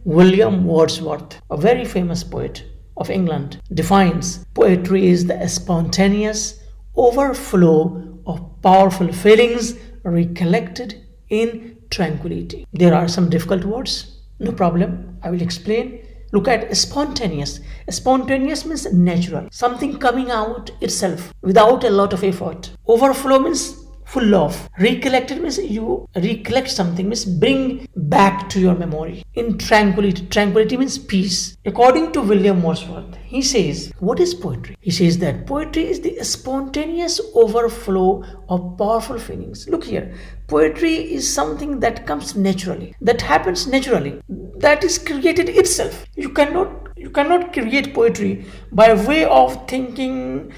William Wordsworth, a very famous poet of England, defines poetry is the spontaneous overflow of powerful feelings recollected in tranquility. There are some difficult words, no problem, I will explain. Look at spontaneous. Spontaneous means natural, something coming out itself without a lot of effort. Overflow means full of. Recollected means you recollect something, means bring back to your memory. In tranquility, tranquility means peace. According to William Wordsworth, he says, what is poetry? He says that poetry is the spontaneous overflow of powerful feelings. Look here, poetry is something that comes naturally, that happens naturally, that is created itself. You cannot create poetry by way of thinking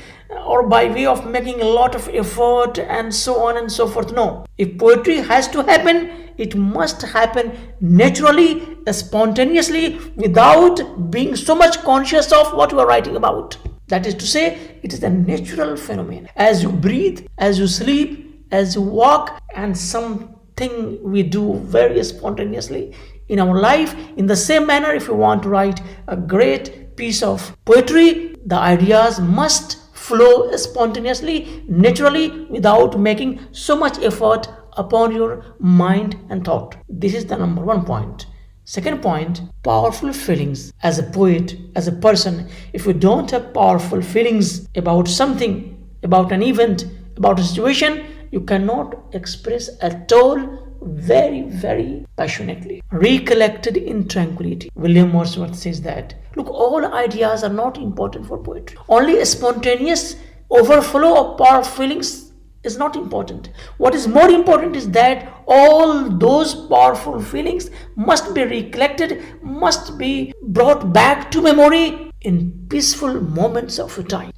or by way of making a lot of effort and so on and so forth. No, if poetry has to happen, it must happen naturally, spontaneously, without being so much conscious of what you are writing about. That is to say, it is a natural phenomenon. As you breathe, as you sleep, as you walk, and something we do very spontaneously in our life. In the same manner, if you want to write a great piece of poetry, the ideas must flow spontaneously, naturally, without making so much effort upon your mind and thought. This is the number one point. Second point, powerful feelings. As a poet, as a person, if you don't have powerful feelings about something, about an event, about a situation, you cannot express at all very, very passionately. Recollected in tranquility. William Wordsworth says that, look, all ideas are not important for poetry. Only a spontaneous overflow of powerful feelings is not important. What is more important is that all those powerful feelings must be recollected, must be brought back to memory in peaceful moments of time.